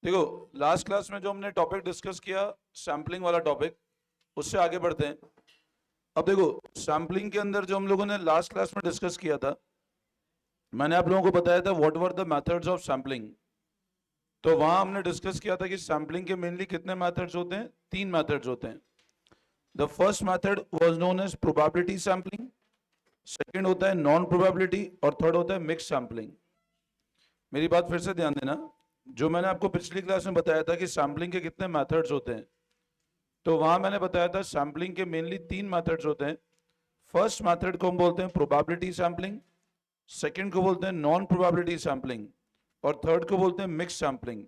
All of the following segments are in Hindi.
देखो, लास्ट क्लास में जो हमने टॉपिक डिस्कस किया, सैम्पलिंग वाला टॉपिक, उससे आगे बढ़ते हैं। अब देखो, सैम्पलिंग के अंदर जो हम लोगों ने लास्ट क्लास में डिस्कस किया था, मैंने आप लोगों को बताया था what were the methods of sampling. तो वहां हमने डिस्कस किया था कि सैम्पलिंग के मेनली कितने मेथड्स होते हैं? 3 मेथड्स होते हैं। The first method was known as probability sampling, second होता है नॉन प्रोबेबिलिटी, और थर्ड होता है मिक्स सैम्पलिंग। मेरी बात फिर से ध्यान देना, जो मैंने आपको पिछली क्लास में बताया था कि सैम्पलिंग के कितने मेथड्स होते हैं, तो वहां मैंने बताया था सैम्पलिंग के मेनली 3 मेथड्स होते हैं। फर्स्ट मेथड को हम बोलते हैं प्रोबेबिलिटी सैम्पलिंग, सेकंड को बोलते हैं नॉन प्रोबेबिलिटी सैम्पलिंग, और थर्ड को बोलते हैं मिक्स सैम्पलिंग।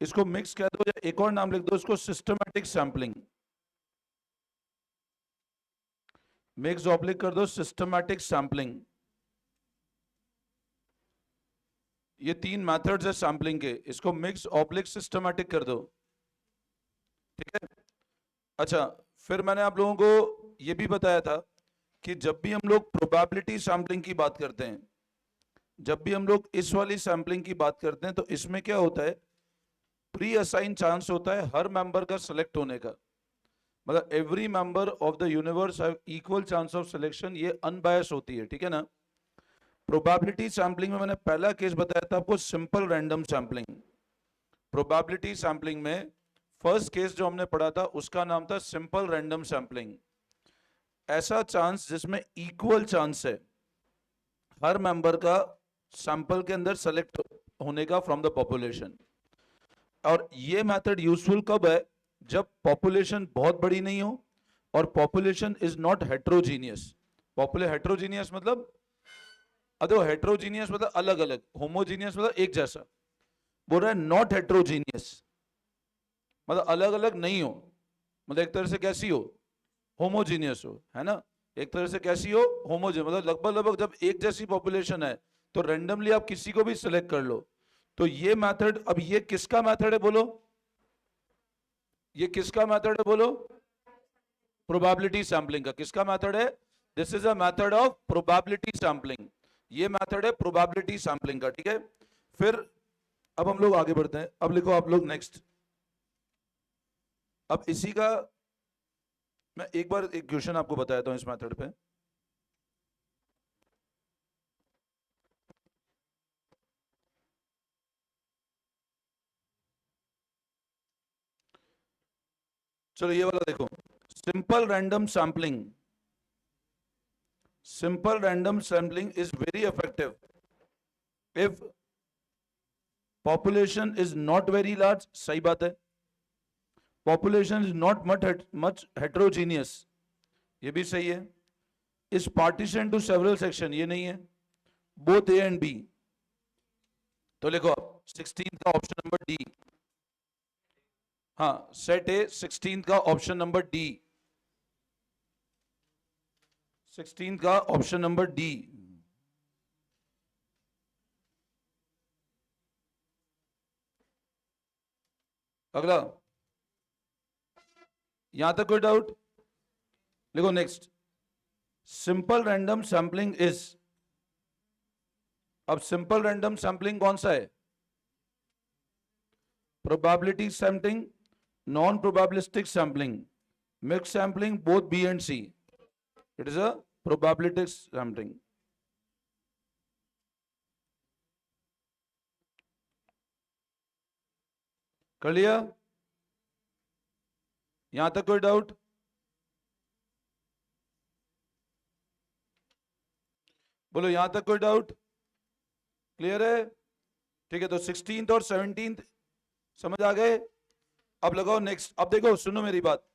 इसको मिक्स कह दो या एक और नाम लिख दो, इसको सिस्टमैटिक सैम्पलिंग। मिक्स ऑब्लिक कर दो सिस्टमैटिक सैम्पलिंग। ये 3 मेथड्स है सैम्पलिंग के, इसको मिक्स ऑब्लिक सिस्टमैटिक कर दो। ठीक है। अच्छा, फिर मैंने आप लोगों को ये भी बताया था कि जब भी हम लोग प्रोबेबिलिटी सैम्पलिंग की बात करते हैं, जब भी हम लोग इस वाली सैम्पलिंग की बात करते हैं, तो इसमें क्या होता है, प्री असाइन चांस होता है हर मेंबर का सिलेक्ट होने का। मतलब every member of the universe have equal chance of selection, ये अनबायस होती है। ठीक है ना। प्रोबेबिलिटी सैम्पलिंग में मैंने पहला केस बताया था आपको, simple random sampling. Probability sampling में फर्स्ट केस जो हमने पढ़ा था उसका नाम था सिंपल रैंडम सैम्पलिंग। ऐसा चांस जिसमें इक्वल चांस है हर मेंबर का सैंपल के अंदर सेलेक्ट होने का फ्रॉम द पॉपुलेशन। और ये मेथड यूजफुल कब है? जब पॉपुलेशन बहुत बड़ी नहीं हो और population is not heterogeneous. Heterogeneous मतलब, अदो हेट्रोजीनियस मतलब अलग अलग, होमोजीनियस मतलब एक जैसा। बोल रहा है नॉट हेट्रोजीनियस, मतलब अलग अलग नहीं हो। मतलब एक तरह से कैसी हो? होमोजीनियस हो, है ना। एक तरह से कैसी हो? होमोजीनियस, मतलब लगभग लगभग जब एक जैसी पॉपुलेशन है तो रेंडमली आप किसी को भी सिलेक्ट कर लो। तो ये मेथड, अब ये किसका मेथड है बोलो? ये किसका मेथड है बोलो? प्रोबेबिलिटी सैम्पलिंग का। किसका मेथड है? This is a method of probability sampling. ये मेथड है प्रोबेबिलिटी सैम्पलिंग का। ठीक है। फिर अब हम लोग आगे बढ़ते हैं। अब लिखो आप लोग नेक्स्ट। अब इसी का मैं एक बार एक क्वेश्चन आपको बताता हूं इस मेथड पे। चलो ये वाला देखो, simple random sampling. Simple random sampling is very effective if population is not very large. सही बात है। Population is not much heterogeneous, ये भी सही है। Is partition to several section, ये नहीं है। Both A and B. तो लिखो आप 16 का ऑप्शन नंबर डी। हाँ, सेट ए 16 का ऑप्शन नंबर डी। 16 का ऑप्शन नंबर डी। अगला, यहां तक कोई डाउट? लिखो next. Simple random sampling is, अब सिंपल रैंडम सैम्पलिंग कौन सा है? Probability sampling, non probabilistic sampling, mix sampling, both B and C. It is a probability sampling. कर लिया? यहां तक कोई डाउट? बोलो यहां तक कोई डाउट? क्लियर है? ठीक है, तो 16th और 17th समझ आ गए। अब लगाओ नेक्स्ट। अब देखो, सुनो मेरी बात।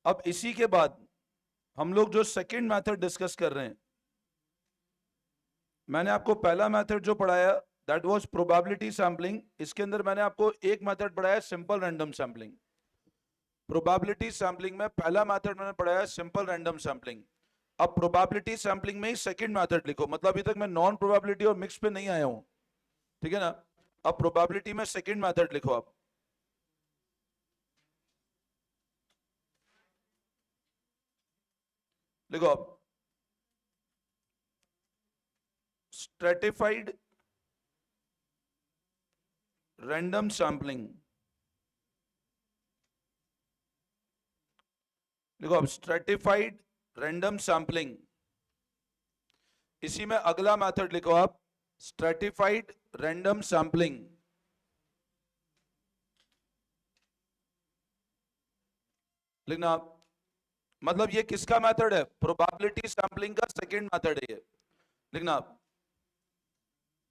अब इसी के बाद हम लोग जो सेकंड मेथड डिस्कस कर रहे हैं, मैंने आपको पहला मेथड जो पढ़ाया दैट वाज प्रोबेबिलिटी सैम्पलिंग। इसके अंदर मैंने आपको एक मेथड पढ़ाया simple random sampling. Probability sampling में पहला मेथड मैंने पढ़ाया सिंपल रैंडम सैम्पलिंग। अब प्रोबेबिलिटी सैम्पलिंग में ही सेकंड मेथड लिखो। मतलब अभी तक मैं नॉन प्रोबेबिलिटी और मिक्स पे नहीं आया हूं। ठीक है ना। अब प्रोबेबिलिटी में सेकंड मेथड लिखो आप। लिखो आप, स्ट्रेटिफाइड रैंडम सैम्पलिंग। देखो अब स्ट्रेटिफाइड रैंडम सैम्पलिंग, इसी में अगला मेथड लिखो आप, स्ट्रेटिफाइड रैंडम सैम्पलिंग। लिखना आप, मतलब ये किसका मेथड है? प्रोबेबिलिटी सैम्पलिंग का सेकंड मेथड है ये। लिखना आप,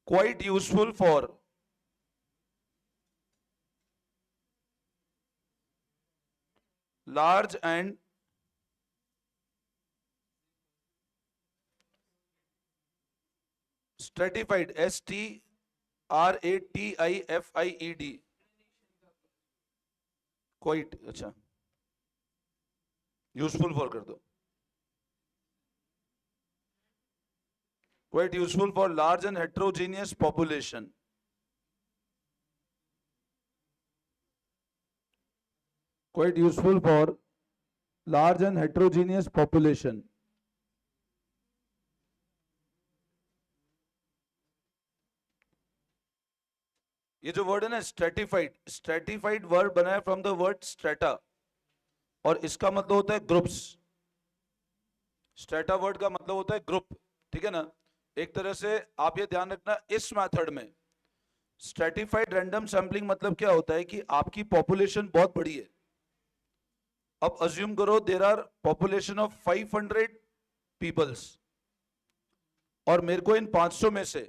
quite useful for large and stratified, STRATIFIED, quite, अच्छा यूजफुल फॉर कर दो, quite useful for large and heterogeneous population. Quite useful for large and heterogeneous population. ये जो वर्ड है ना स्ट्रेटिफाइड, स्ट्रेटिफाइड वर्ड बना है फ्रॉम द वर्ड स्ट्रेटा, और इसका मतलब होता है ग्रुप्स। स्ट्रेटा वर्ड का मतलब होता है ग्रुप, ठीक है ना। एक तरह से आप ये ध्यान रखना, इस मेथड में स्ट्रेटिफाइड रैंडम सैम्पलिंग मतलब क्या होता है कि आपकी पॉपुलेशन बहुत बड़ी है। अब अज्यूम करो there are population of 500 peoples, और मेरे को इन 500 में से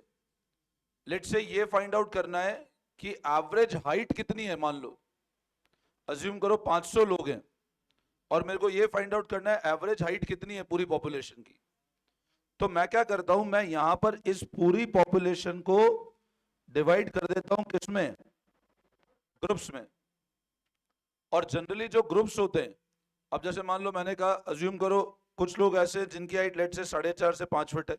लेट से ये फाइंड आउट करना है कि एवरेज हाइट कितनी है। मान लो अज्यूम करो 500 लोग हैं, और मेरे को ये फाइंड आउट करना है एवरेज हाइट कितनी है पूरी पॉपुलेशन की। तो मैं क्या करता हूं, मैं यहां पर इस पूरी पॉपुलेशन को डिवाइड कर देता हूं किसमें? ग्रुप्स में। और जनरली जो ग्रुप्स होते हैं, अब जैसे मान लो मैंने कहा अज्यूम करो कुछ लोग ऐसे जिनकी हाइट लेट से 4.5 से 5 फीट है,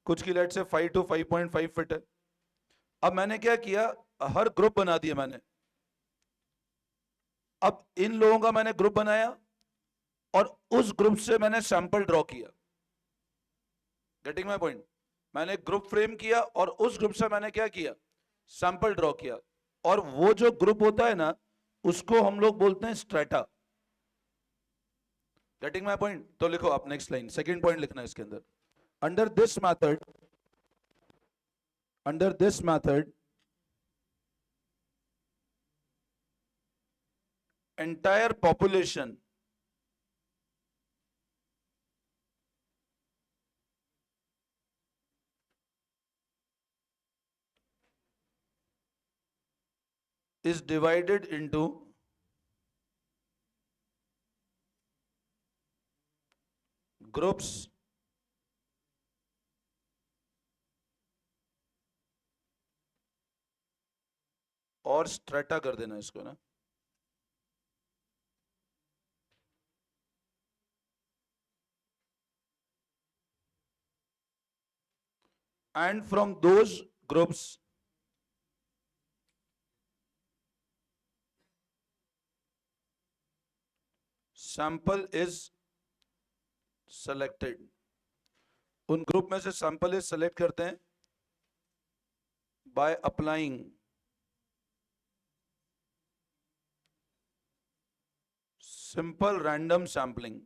कुछ की लेट से 5 to 5.5 फीट है। अब मैंने क्या किया, हर ग्रुप बना दिया मैंने। अब इन लोगों का मैंने ग्रुप बनाया, और उस ग्रुप से मैंने सैंपल ड्रॉ किया। Getting my point? मैंने ग्रुप फ्रेम किया, और उस ग्रुप से मैंने क्या किया? सैंपल ड्रॉ किया। और वो जो ग्रुप होता है ना, उसको हम लोग बोलते हैं स्ट्रेटा। Getting my point? तो लिखो आप नेक्स्ट लाइन, सेकंड पॉइंट लिखना है इसके अंदर। Under this method, under this method entire population is divided into groups और strata कर देना इसको ना। And from those groups sample is selected। उन ग्रुप में से सैंपल इज सेलेक्ट करते हैं by applying simple random sampling.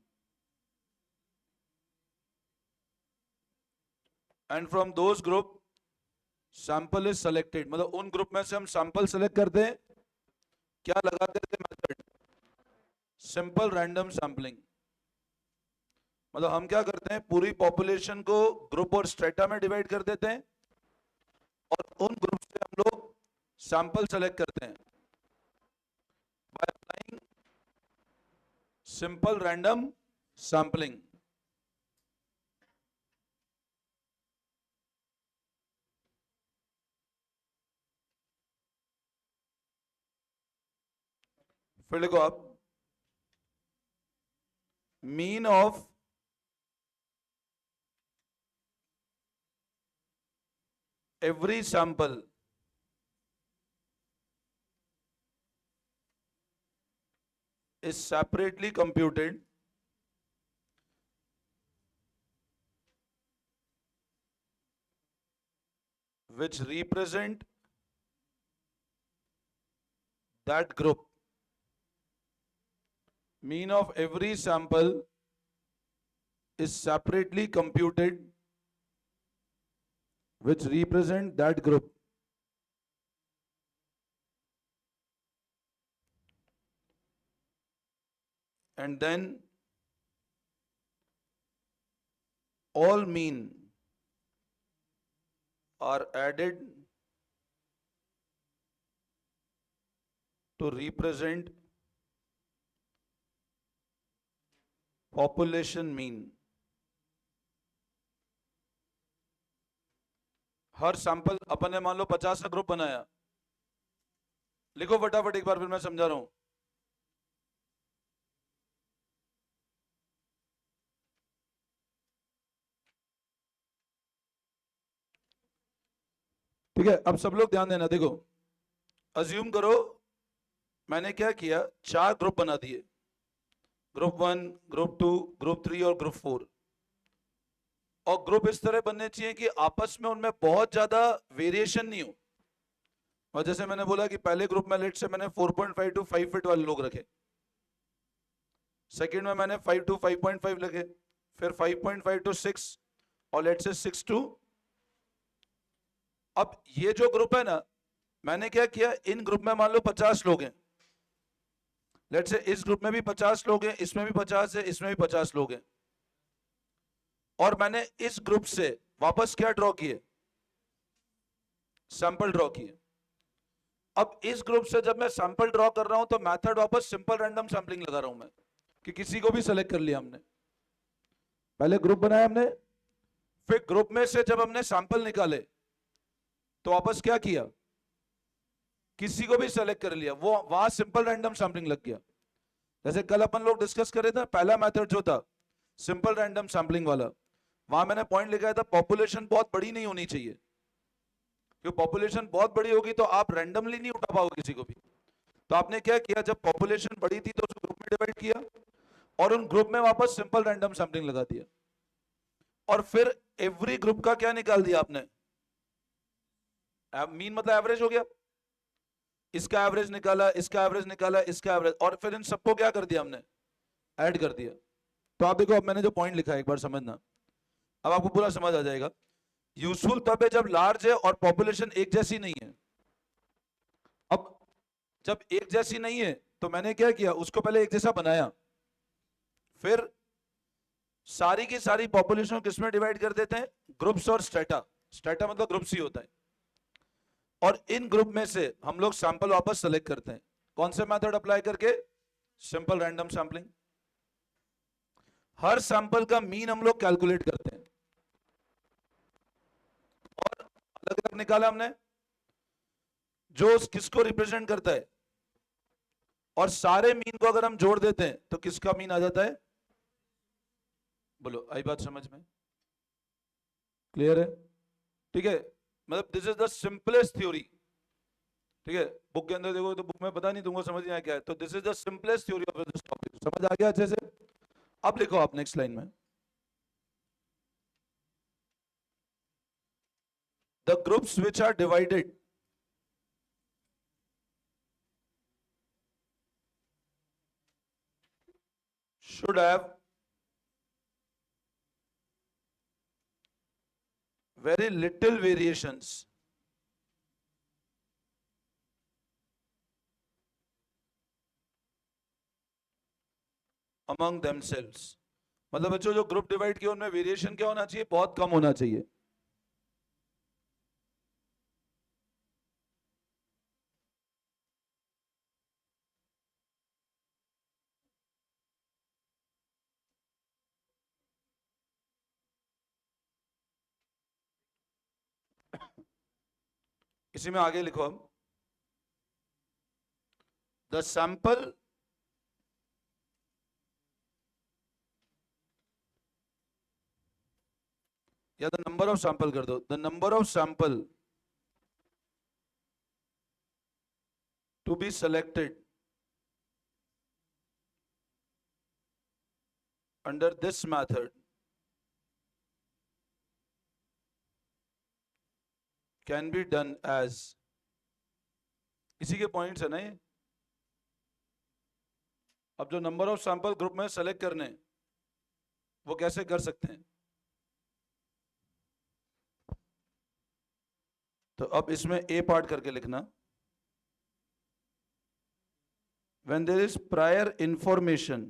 And from those group sample is selected, मतलब उन ग्रुप में से हम सैंपल सेलेक्ट करते हैं, क्या लगाते थे मेथड? Simple random sampling. मतलब हम क्या करते हैं, पूरी पॉपुलेशन को ग्रुप और स्ट्रेटा में डिवाइड कर देते हैं, और उन ग्रुप से हम लोग सैंपल सेलेक्ट करते हैं by applying simple random sampling. फिर लिखो आप, mean of every sample is separately computed which represent that group. Mean of every sample is separately computed which represent that group. And then all mean are added to represent population mean. हर सैंपल अपन ने मान लो 50 का ग्रुप बनाया, लिखो फटाफट एक बार फिर मैं समझा रहा हूं। ठीक है, अब सब लोग ध्यान देना। देखो, अज्यूम करो मैंने क्या किया, 4 ग्रुप बना दिए, ग्रुप 1, ग्रुप 2, ग्रुप 3 और ग्रुप 4। और ग्रुप इस तरह बनने चाहिए कि आपस में उनमें बहुत ज्यादा वेरिएशन नहीं हो। और जैसे मैंने बोला कि पहले ग्रुप में लेट से मैंने 4.5 to 5 फीट वाले लोग रखे, सेकंड में मैंने 5 to 5.5 लगे, फिर 5.5 to 6 और लेट से 6 to। अब ये जो ग्रुप है ना, मैंने क्या किया, इन ग्रुप में मान लो 50 लोग हैं, लेट से इस ग्रुप में भी 50 लोग हैं, इसमें भी 50 है, इसमें भी 50 लोग हैं। और मैंने इस ग्रुप से वापस क्या ड्रॉ किए, सैंपल ड्रॉ किए। अब इस ग्रुप से जब मैं सैंपल ड्रॉ कर रहा हूं तो मेथड वापस सिंपल रैंडम सैंपलिंग लगा रहा हूं मैं, कि किसी को भी सेलेक्ट कर लिया हमने। पहले ग्रुप बनाया हमने, फिर ग्रुप में से जब हमने सैंपल निकाले तो वापस क्या किया, किसी को भी सेलेक्ट कर लिया, वो वहां सिंपल रैंडम सैंपलिंग लग गया। जैसे कल अपन लोग डिस्कस कर रहे थे, पहला मेथड जो था सिंपल रैंडम सैंपलिंग वाला, वहां मैंने पॉइंट लिखा था पॉपुलेशन बहुत बड़ी नहीं होनी चाहिए, क्योंकि पॉपुलेशन बहुत बड़ी होगी तो आप रैंडमली नहीं उठा पाओगे किसी को भी। तो आपने क्या किया, जब पॉपुलेशन बड़ी थी तो उसको ग्रुप में डिवाइड किया और उन ग्रुप में वापस सिंपल रैंडम सैंपलिंग लगा दिया। और फिर एवरी ग्रुप का क्या निकाल दिया आपने, मीन मतलब एवरेज हो गया, इसका एवरेज निकाला, इसका एवरेज निकाला, इसका एवरेज, और फिर इन सबको क्या कर दिया हमने, ऐड कर दिया। तो आप देखो, अब मैंने जो पॉइंट लिखा है एक बार समझना, अब आपको पूरा समझ आ जाएगा। यूजफुल तब है जब लार्ज है और पॉपुलेशन एक जैसी नहीं है। अब जब एक जैसी नहीं है तो मैंने क्या किया, उसको पहले एक जैसा बनाया, फिर सारी की सारी पॉपुलेशन को किसमें डिवाइड कर देते हैं, ग्रुप्स और स्टेटा। स्टेटा मतलब ग्रुप्स ही होता है। और इन ग्रुप में से हम लोग सैंपल वापस सेलेक्ट करते हैं, कौन से मेथड अप्लाई करके, सिंपल रैंडम सैंपलिंग। हर सैंपल का मीन हम लोग कैलकुलेट करते हैं और अलग अलग निकाला हमने जो किसको रिप्रेजेंट करता है, और सारे मीन को अगर हम जोड़ देते हैं तो किसका मीन आ जाता है। बोलो, आई बात समझ में, क्लियर है? ठीक है, मतलब this is the simplest theory. ठीक है, बुक के अंदर देखो तो बुक में पता नहीं तुमको समझ नहीं आया क्या है, तो this is the simplest theory of this topic. समझ आ गया अच्छे से? अब लिखो आप नेक्स्ट लाइन में, the groups which are divided should have very little variations among themselves। मतलब बच्चों जो ग्रुप डिवाइड किया उनमें वेरिएशन क्या होना चाहिए, बहुत कम होना चाहिए। इसी में आगे लिखो हम, द सैंपल या द नंबर ऑफ सैंपल कर दो, the number of sample to be selected under this method can be done as, इसी के पॉइंट्स है ना ये, अब जो नंबर ऑफ सैंपल ग्रुप में सेलेक्ट करने, वो कैसे कर सकते हैं? तो अब इसमें ए पार्ट करके लिखना, when there is prior information,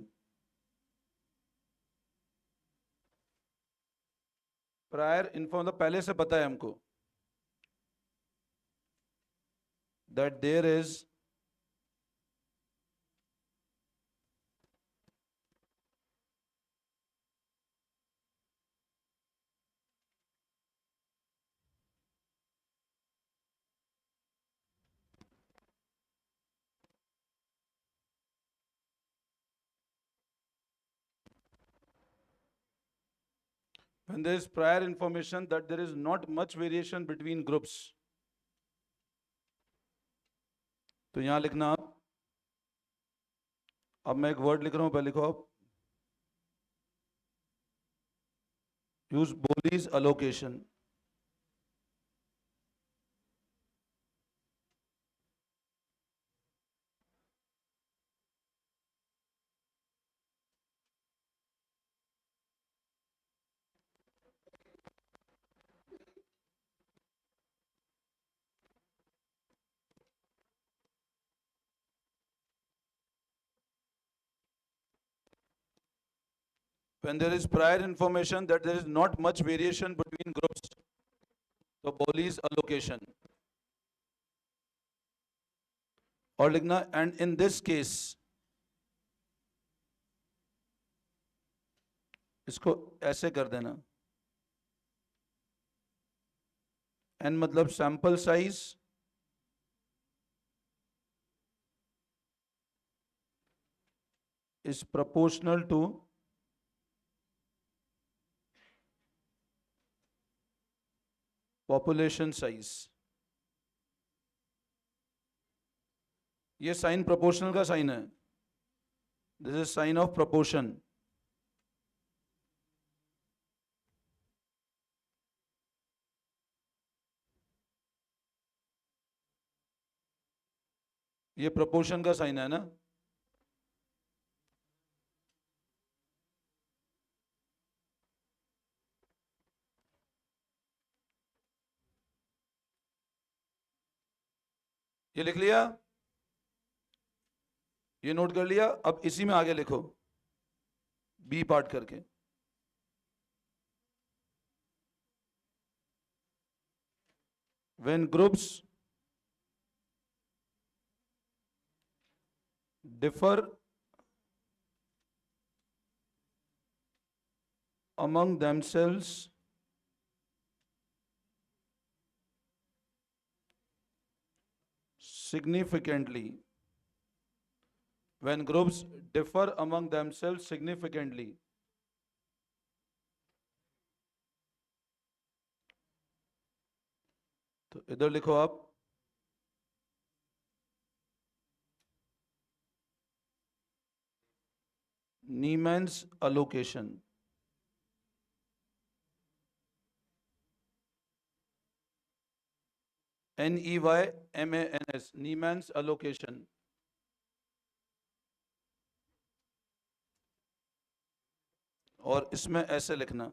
prior info मतलब पहले से पता है हमको, that there is when there is prior information that there is not much variation between groups. तो यहां लिखना आप, अब मैं एक वर्ड लिख रहा हूं, पहले लिखो आप, use Bowley's allocation. When there is prior information that there is not much variation between groups, तो बोलीज अलोकेशन. और लिखना एंड इन दिस केस, इसको ऐसे कर देना, एन मतलब sample size is proportional to population size. ये साइन प्रोपोर्शनल का साइन है, this is sine of proportion. ये प्रोपोर्शन का साइन है ना. ये लिख लिया, ये नोट कर लिया. अब इसी में आगे लिखो बी पार्ट करके, when groups differ among themselves significantly, when groups differ among themselves significantly, तो इधर लिखो आप, Neyman's allocation. NEYMANS, Neyman's allocation. और इसमें ऐसे लिखना,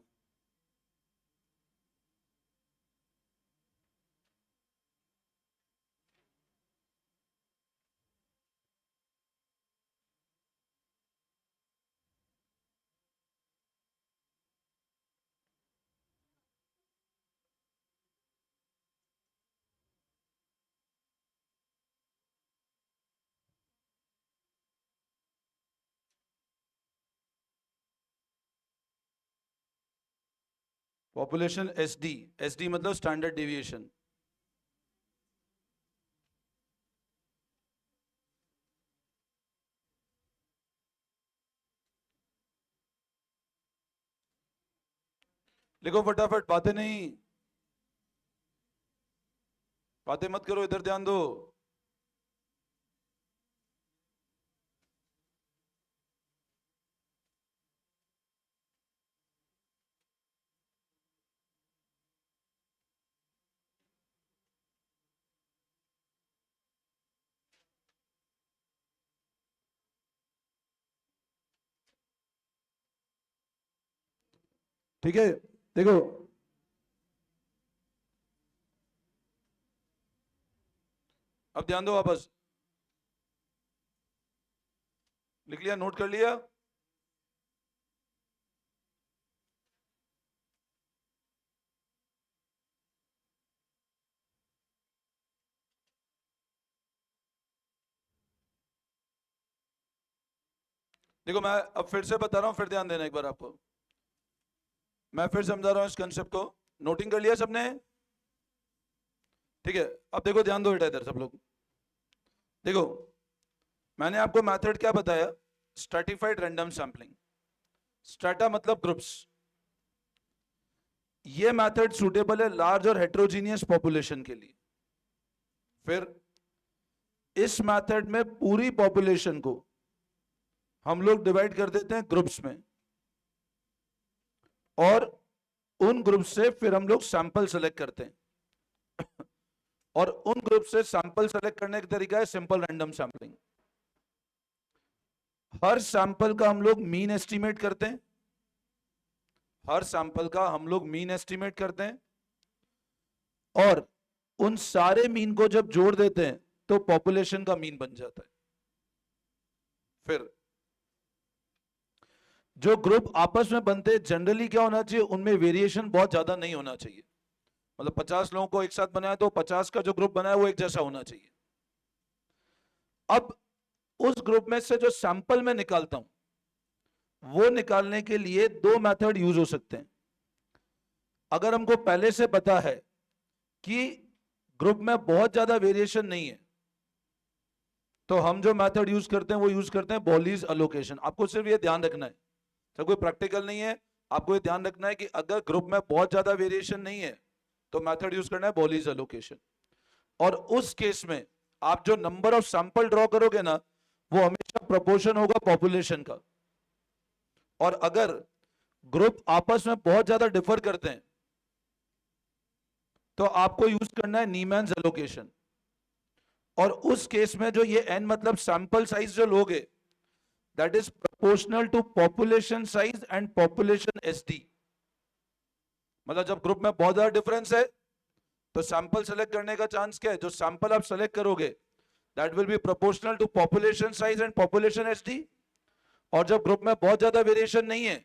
पॉपुलेशन SD, SD मतलब स्टैंडर्ड डेविएशन. लिखो फटाफट, बातें नहीं, बातें मत करो, इधर ध्यान दो. ठीक है, देखो अब ध्यान दो वापस। लिख लिया, नोट कर लिया? देखो मैं अब फिर से बता रहा हूं, फिर ध्यान देना एक बार आपको। मैं फिर समझा रहा हूं इस कंसेप्ट को। नोटिंग कर लिया सबने? ठीक है, अब देखो ध्यान दो बेटा इधर सब लोग। देखो मैंने आपको मेथड क्या बताया? Stratified random sampling. स्ट्रैटा मतलब ग्रुप्स। ये मेथड सूटेबल है लार्ज और हेट्रोजीनियस पॉपुलेशन के लिए। फिर इस मेथड में पूरी पॉपुलेशन को हम लोग डिवाइड कर देते हैं ग्रुप्स में, और उन ग्रुप से फिर हम लोग सैंपल सेलेक्ट करते हैं और उन ग्रुप से सैंपल सेलेक्ट करने का तरीका है सिंपल रैंडम सैंपलिंग। हर सैंपल का हम लोग मीन एस्टिमेट करते हैं, हर सैंपल का हम लोग मीन एस्टिमेट करते हैं, और उन सारे मीन को जब जोड़ देते हैं तो पॉपुलेशन का मीन बन जाता है। फिर जो ग्रुप आपस में बनते हैं जनरली क्या होना चाहिए, उनमें वेरिएशन बहुत ज्यादा नहीं होना चाहिए। मतलब 50 लोगों को एक साथ बनाया तो 50 का जो ग्रुप बनाया वो एक जैसा होना चाहिए। अब उस ग्रुप में से जो सैंपल मैं निकालता हूं वो निकालने के लिए दो मेथड यूज हो सकते हैं। अगर हमको पहले से पता है कि ग्रुप में बहुत ज्यादा वेरिएशन नहीं है तो हम जो मेथड यूज करते हैं वो यूज करते हैं बॉलीज अलोकेशन। आपको सिर्फ ये ध्यान रखना है, तो कोई प्रैक्टिकल नहीं है, आपको ये ध्यान रखना है कि अगर ग्रुप में बहुत ज्यादा वेरिएशन नहीं है तो मेथड यूज करना है बॉलीज अलोकेशन। और उस केस में आप जो नंबर ऑफ सैंपल ड्रॉ करोगे ना वो हमेशा प्रोपोर्शन होगा पॉपुलेशन का। और अगर ग्रुप आपस में बहुत ज्यादा डिफर करते हैं तो आपको यूज करना है नीमैन्स एलोकेशन। और उस केस में जो ये n मतलब सैंपल साइज जो लोगे that is proportional to population size and population SD. मतलब जब ग्रुप में बहुत ज्यादा डिफरेंस है तो सैंपल सेलेक्ट करने का चांस क्या है, जो सैंपल आप सेलेक्ट करोगे that will be proportional to population size and population SD. और जब ग्रुप में बहुत ज्यादा वेरिएशन नहीं है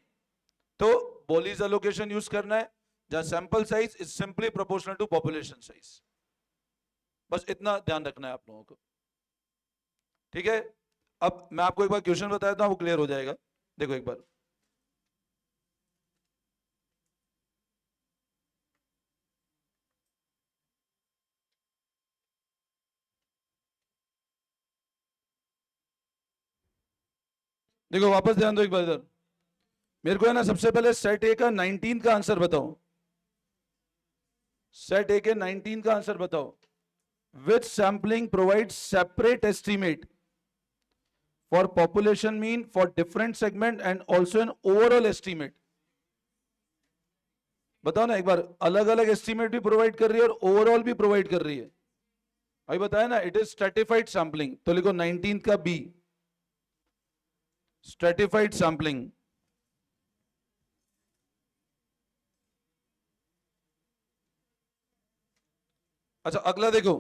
तो बोलीज एलोकेशन यूज करना है जहां sample size is simply proportional to population size. बस इतना ध्यान रखना है आप लोगों को, ठीक है? अब मैं आपको एक बार क्वेश्चन बताया था वो क्लियर हो जाएगा। देखो एक बार, देखो वापस ध्यान दो एक बार इधर। मेरे को है ना सबसे पहले सेट ए का 19 का आंसर बताओ। सेट ए के 19 का आंसर बताओ। Which sampling provide separate estimate for population mean for different segment and also an overall estimate. बताओ ना एक बार, अलग अलग एस्टिमेट भी प्रोवाइड कर रही है और ओवरऑल भी प्रोवाइड कर रही है। अभी बताया ना इट इज स्ट्रेटिफाइड सैंपलिंग, तो लिखो 19 का बी, स्ट्रेटिफाइड सैंपलिंग। अच्छा अगला देखो,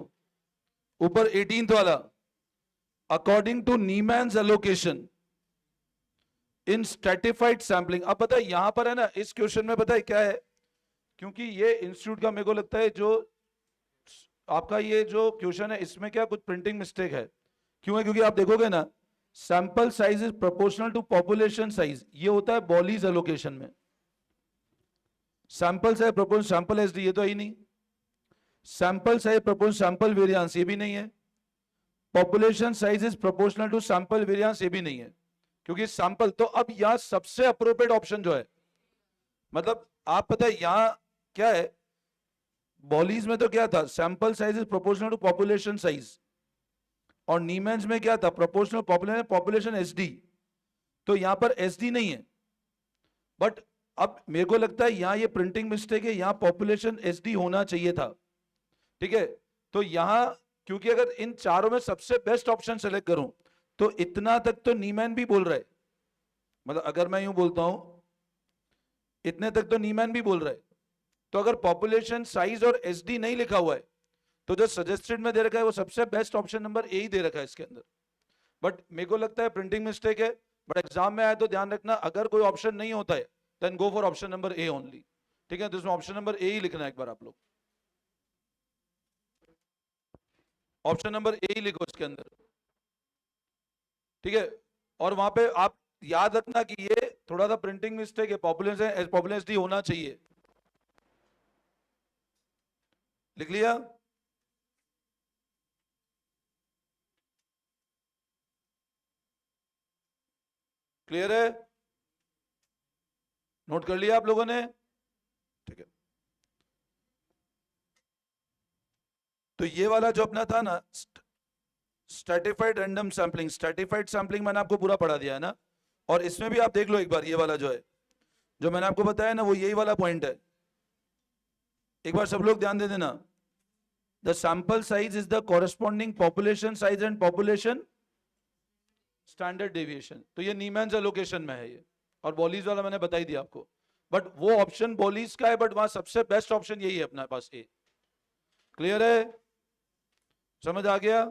ऊपर 18th वाला, according to Neyman's allocation in stratified sampling. अब पता है यहां पर है ना इस क्वेश्चन में पता है क्या है, क्योंकि ये इंस्टीट्यूट का मेरे को लगता है जो आपका ये जो क्वेश्चन है इसमें क्या कुछ प्रिंटिंग मिस्टेक है। क्यों है? क्योंकि आप देखोगे ना sample size is proportional to population size, ये होता है बॉलीज एलोकेशन में। Sample size proportional sample SD ये तो ही नहीं, sample size proportional sample variance ये भी नहीं है, population size is proportional to sample variance ये भी नहीं है, क्योंकि सैंपल। तो अब यहां सबसे अप्रोप्रिएट ऑप्शन जो है, मतलब आप पता है यहां क्या है, बॉलीज में तो क्या था, sample size is proportional to population size, और नीमेंस में क्या था, प्रोपोर्शनल पॉपुलेशन पॉपुलेशन एसडी। तो यहां पर एसडी नहीं है, बट अब मेरे को लगता है यहां ये प्रिंटिंग मिस्टेक है, यहां पॉपुलेशन एसडी होना चाहिए था, ठीक है? तो यहां क्योंकि अगर इन चारों में सबसे बेस्ट ऑप्शन सेलेक्ट करूं तो इतना तक तो नीमैन भी बोल रहा है। मतलब अगर मैं यूं बोलता हूं इतने तक तो नीमैन भी बोल रहा है। तो अगर पॉपुलेशन साइज और एसडी नहीं लिखा हुआ है तो जो सजेस्टेड में दे रखा है वो सबसे बेस्ट ऑप्शन नंबर ए ही दे रखा है इसके अंदर। बट मेरे को लगता है प्रिंटिंग मिस्टेक है, बट एग्जाम में आए तो ध्यान रखना अगर कोई ऑप्शन नहीं होता है then go for option number A only. ठीक है, तो इसमें ऑप्शन नंबर ए ही लिखना है एक बार आप लोग, ऑप्शन नंबर ए ही लिखो इसके अंदर। ठीक है, और वहां पे आप याद रखना कि ये थोड़ा सा प्रिंटिंग मिस्टेक है, पॉपुलेशन डी होना चाहिए। लिख लिया? क्लियर है? नोट कर लिया आप लोगों ने? ठीक है, तो ये वाला जो अपना था ना stratified random sampling, stratified sampling मैंने आपको पूरा पढ़ा दिया है ना। और इसमें भी आप देख लो एक बार, ये वाला जो है जो मैंने आपको बताया ना वो यही वाला पॉइंट है। एक बार सब लोग ध्यान दे देना। The sample size is the corresponding population size and population standard deviation. तो ये नीमैन्स एलोकेशन में है ये, और बॉलीज वाला मैंने बता ही दिया आपको। बट वो ऑप्शन बॉलीज का है, बट वहां सबसे बेस्ट ऑप्शन यही है अपने पास, ए। क्लियर है? समझ आ गया?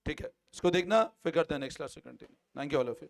ठीक है, इसको देखना, फिर करते हैं नेक्स्ट क्लास से continue. Thank you all of you.